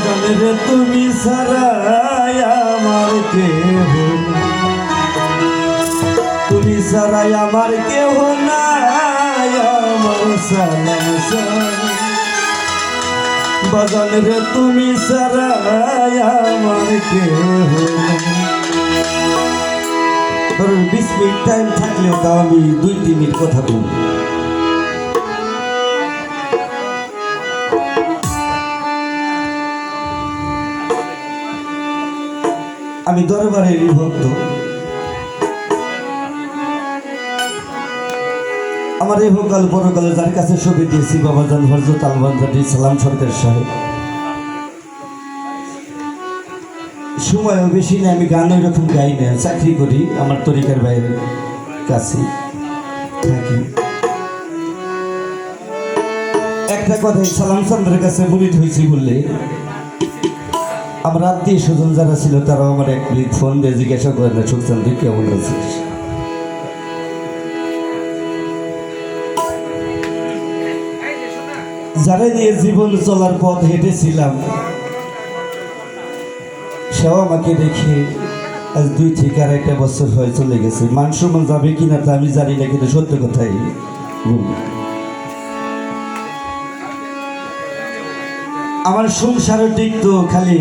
বাজানের তুমি সারাই আমার কেহ, তুমি সারাই আমার কেহ নাই, আমার সালাম বাজানের তুমি সারাই আমার কেহ। ধরুন 20 মিনিট টাইম থাকলেও তাও আমি 2-3 মিনিট কথা বলব। আমি দরবারেরই ভক্ত। আমার এই ভোকাল পরকালে যার কাছে ছবি দিয়েছি বাবাজান হযরত আলবান্দারি সালাম সরকার সাহেব। সময়ও বেশি না, আমি গান ওইরকম গাই না, চাকরি করি, আমার তরিকার বাইরের কাছে থাকি। একটা কথাই সালাম চন্দ্রের কাছে মুরিদ হয়েছি বললে আমার আত্মীয় স্বজন যারা ছিল তারাও আমার এক মিনিট ফোন দিয়ে জিজ্ঞাসা করেন না, সুখচান তুই কেমন আছিস। যারা নিয়ে জীবন চলার পথ হেঁটেছিলাম সেও আমাকে দেখে আজ 2 থেকে 2.5 বছর হয়ে চলে গেছে। মান সম্মান যাবে কিনা তা আমি জানি না, কিন্তু সত্য কথাই বলি। আমার সংসারও টিকতো খালি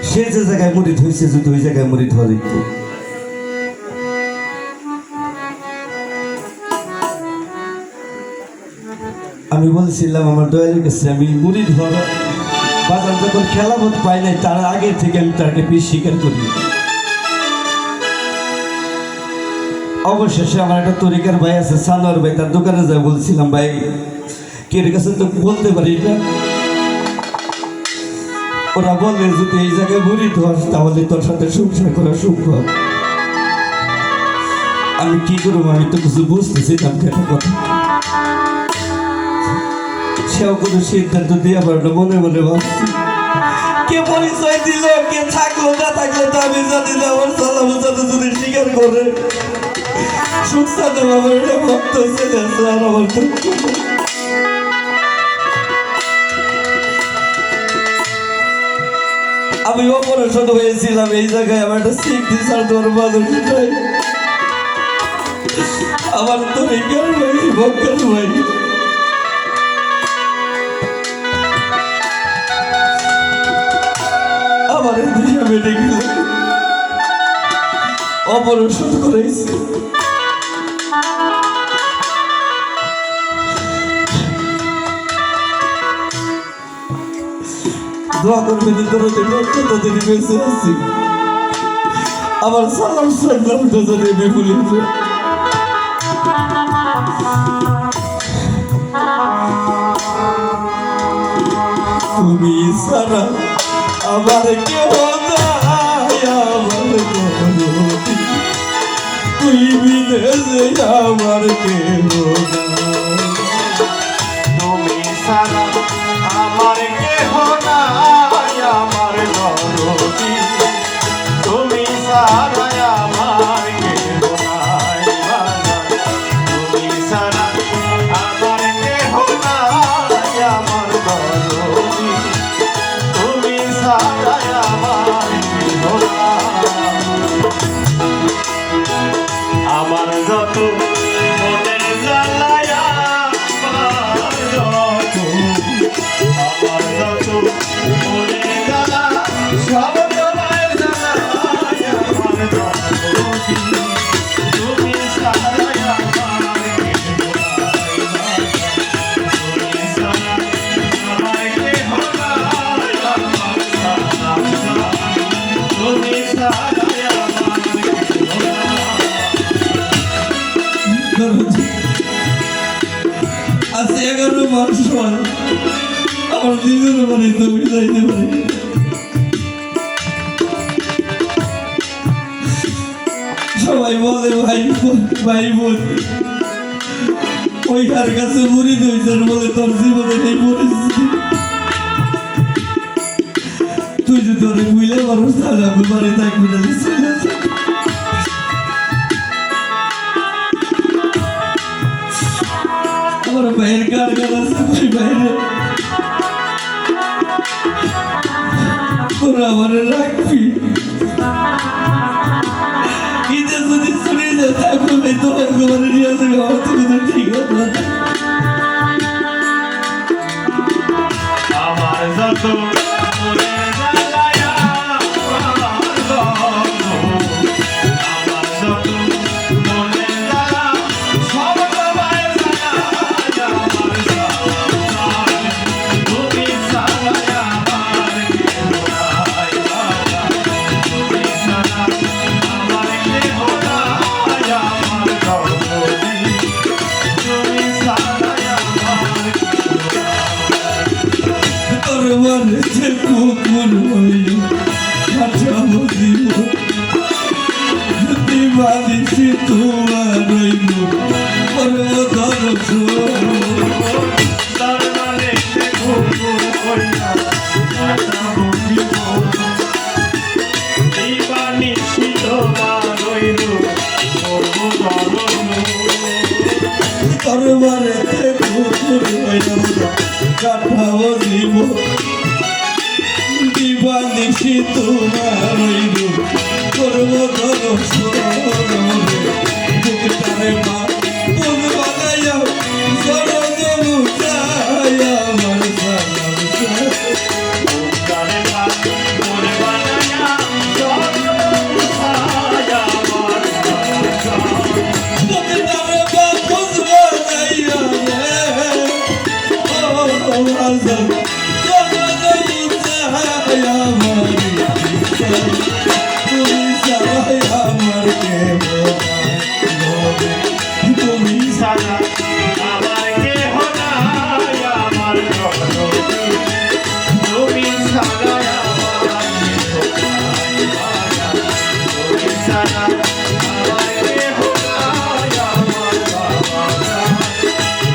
সে যে জায়গায় মুরিদ হয়েছে যদি ওই জায়গায় মুরিদ হওয়া দিত। আমি বলছিলাম আমার দয়ালের কাছে আমি মুরিদ হওয়ার বাজার যখন খেলাবোধ পাই নাই তার আগে থেকে আমি তাকে পিস স্বীকার করি। অবশেষে আমার একটা তরিকার ভাই আছে সানোয়ার ভাই, তার দোকানে যাই বলছিলাম ভাই কের কাছে তো বলতে পারি না। ওরা বলে যদি এই জায়গায় মুরিদ হস তাহলে তোর সাথে সংসার করা সম্ভব। আমি কি করবো, আমি তো কিছু বুঝতেছি না। কথা সেও কোনো সিদ্ধান্ত দিয়ে আবার মনে মনে ভাবছি কে পরিচয় দিল কে থাকলো না থাকলো তো আমি জানি না। আমার সালাম সাথে যদি স্বীকার করে সুখচান আমার এটা ভক্ত ছেলে আর আমার তো আমি অপারেশন হয়েছিলাম এই জায়গায়। আমার একটা সিদ্ধি স্যার দরবার নাই, আমার তো রেখার ভাই ভক্তের ভাই আমার দিকে মেডিকেল অপারেশন করেছি। দোয়া করবেন তাদের বেঁচে আছি। আমার সালাম সালামটা যদি আমি ভুলে যাই। তুমি সারা আমার কেউ নাই, আমার তুই বিদেশে আমার কেউ নাই। তুমি সারা আমার কেহ নাই, আমার দরদি তুমি সারা আমার কেহ নাই। তুমি সারা আমার কেহ নাই, আমার দরদি তুমি সারা আমার কেহ নাই। আমার যত মনের জ্বালায়া সব তোমার জ্বালা আমার দরদি তুমি সারা আমার কেহ নাই। তুমি সারা আমার কেহ নাই, আমার সালাম তুমি সারা আমার কেহ নাই। আজকে 11 মাস আমার নিজের মানে তুমি যাইতে পারি। সবাই বলে ভাই ভাই বোন ওই কার কাছে মুরিদ হয়েছেন বলে তোর জীবনে নেই পরিস্থিতি। তুই যদি অনেক বুঝলে মানুষ তাহলে আমি বাড়ি থাকবি না। আমার ভাইয়ের কার কার আছে ভাই বাইরে তোরা আমার রাখবি ঈদে যদি শুনে যে থাকবে তোমার ঘরে নিয়ে আসবে আমার তো কিন্তু ঠিক আছে আমার যত মনে জ্বালায় আমার বন্ধু, আমার যত মনে জ্বালা সব তোমায় জানায় আমার সংসার। তুমি ছাড়া আমার কেহ নাই বাবা, তুমি ছাড়া আমার কেহ নাই আমার জগৎ। তুমি ছাড়া আমার কেহ নাই। তোর মানে যে কুকুর হইল কাটাবো জীবন দিবানিসি তোমার রইল করব দর্শন তার মানে সে কুকুর কইরা কাটাবো জীবন। দিবানিশি তোমার রইল করব দর্শন। তোর মানে যে কুকুর হইল কাটাবো জীবন দিবানিসি তোমার রইল করব দর্শন বুকটারে মা কোন বানাইয়া সরজ মুছায়া আমার সালাম তারে পাক করে বানায়া সব ছায়া আমার সংসার। বুকটারে মা কোন বানাইয়া ও আজব সরজ মুছায়া আমার তুমি সবাই আমার কে তুমি ছাড়া আমার কেহ নাই আমার জগৎ। তুমি ছাড়া আমার কেহ নাই বাবা, তুমি ছাড়া আমার কেহ নাই আমার বাবা।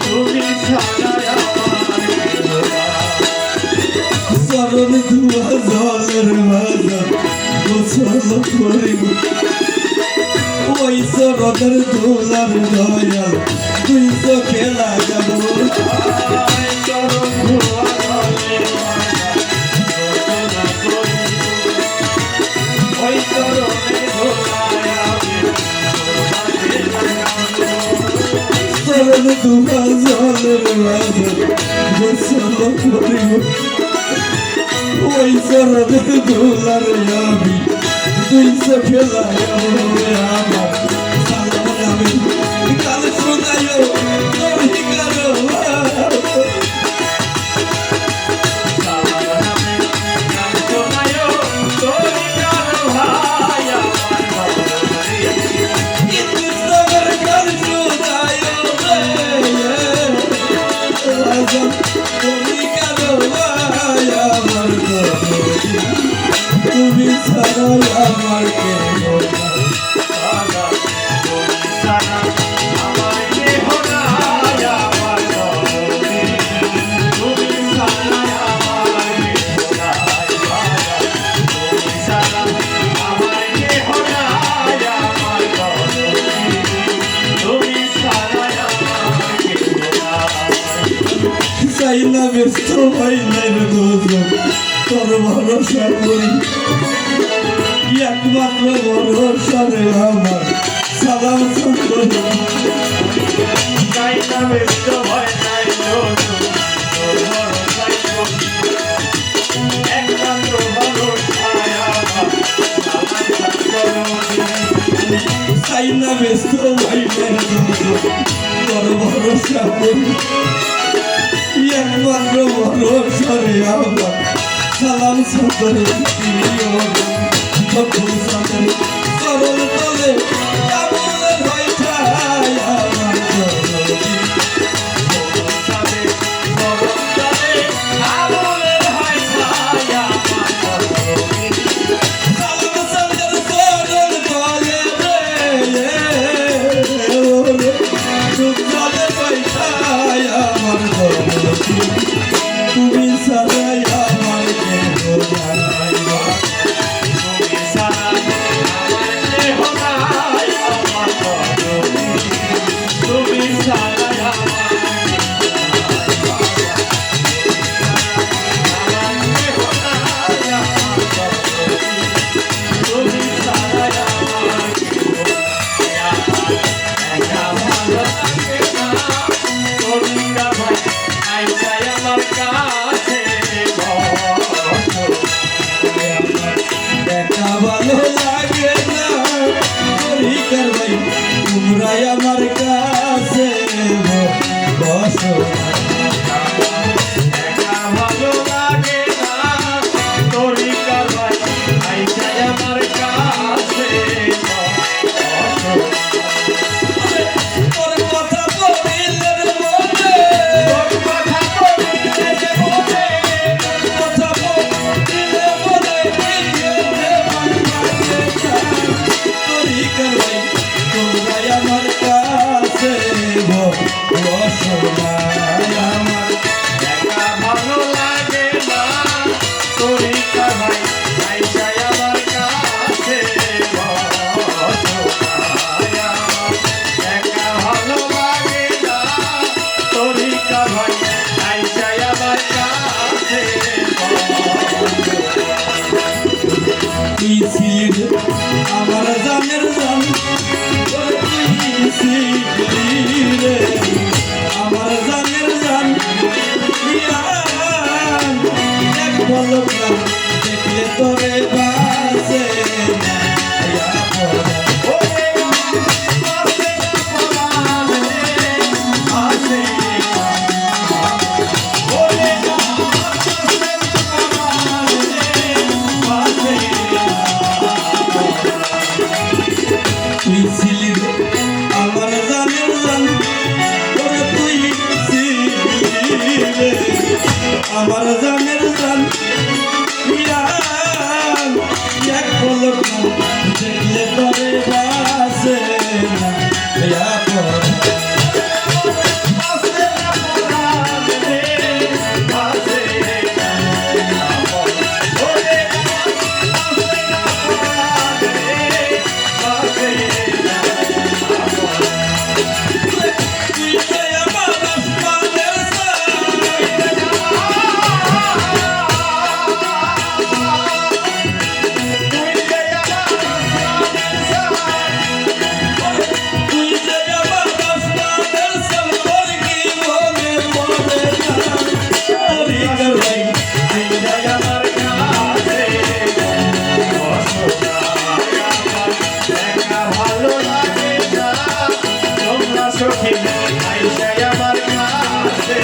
তুমি ছাড়া আমার কেহ নাই। চরণ ধুয়া জলের বাজার গোসল করিব ওই চরণের দোলার দয়াল তুই চোখে লাগাবো আয় চরণ ধোয়া জলে বাবা, ওই চরণে ধোলায় আমি তোমাকে লাগাবো। চরণ ধুয়া জলের বাজার গোসল করিব ওই চরণের দোলার আমি তুই চোখে লাগাবো আমার সালাম আমি কাল শোনায়ও তুমি কারো সালামে নাম শোনায়ো তোরি কার ভাই আমার বাবারে। ইতিসাগর কাল শোনায়ও রাজা তুমি কারো ভাই আমার তুমি ছাড়া আমার কেউ সালা তুমি ছাড়া আমার কেহ নাই আমার জগতে। তুমি ছাড়া আমার কেহ নাই বাবা, তুমি ছাড়া আমার কেহ নাই আমার জগতে। তুমি ছাড়া আমার কেহ নাই। চাই না ব্যস্ত ভাই নাই গোজন তোর ভরসা করি একমাত্র ভরসা রে আমার সালাম করি চাই না ব্যস্ত ভয় নাই লোক, তোর ভরসায় করি। একমাত্র ভরসায় আমার আমার করুণী। চাই না ব্যস্ত ভাই নাই গোজন তোর ভরসা করি একমাত্র ভরসা রে আমার সালাম করি চরণ তলে কাবুলের ভাই ঠাই আমার জগতি সাথে গরম জলে আগুনের হয় ছায়া আমার করুণী। সালাম সঙ্গের চরণ তলে রে জলে ভাই ঠাই আমার জগতি তুমি সারাই আমার কেহ নাই তুমি ছাড়া আমার কেহ নাই আমার করুণী। তুমি ছাড়া আমার কেহ নাই আমার আমার কাছে বসো একা ভালো লাগে না তোরই কারবাই আইসাই আমার কাছে তোর কথা বলিলে মনে তোর কথা বলিলে মনে কথা বলিলে মনে তোরই করবাই তোমরাই আমার কাছে বসো আমার একা ভালো লাগে না তোরই কারবাই আইসাই আমার কাছে একা ভালো লাগে না তোরই কারবাই আইসাই আমার কাছে তুই ছিলি আমার জানের জান তোর তুই ছিলি রে আমার জানের জান ইয়ান এক পলক না দেখলে তোরে বাসে না ইয়া পরা ওরে বাসে না পরাণ রে বাসে ওরে বাসে না পরাণ রে বাসে তুই ছিলি রে আমার জানের জান তোর তুই ছিলি রে আমার জানের জান ইয়ান এক পলক না দেখলে তোরে বাসে না ইয়া পরা বাসে না পরাণ রে বাসে ওরে বাসে না পরাণ রে বাসে তুই যে আমার আসমানের তুই যে আমার আসমানের সব তোর কি মনে পড়ে না তোরই করবাই ভালো লাগে না তোমরা সখী আইসাই আমার কাছে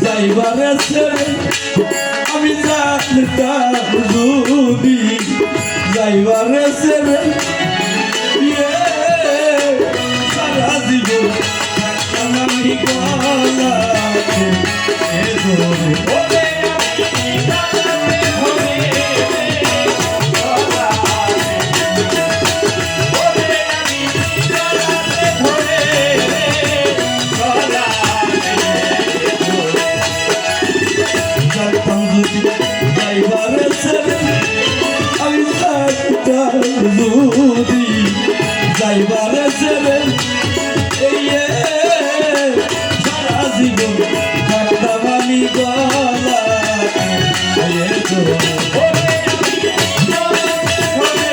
যাইবারে ছেড়ে আমি জানতাম যদি যাইবারে ছেড়ে সারা জীবন থাকতাম আমি গলাতে এ ধরে ওরে আমি গালাতে ধরে ওরে আমি গালাতে ধরে জানতাম যদি যাইবারে ছেড়ে আমি জানতাম যদি যাইবারে ছেড়ে সারা জীবন থাকতাম আমি গলাতে এ ধরে ওরে আমি গালাতে ধরে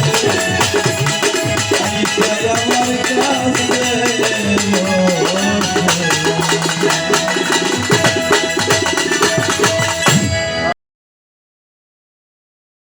Yeah.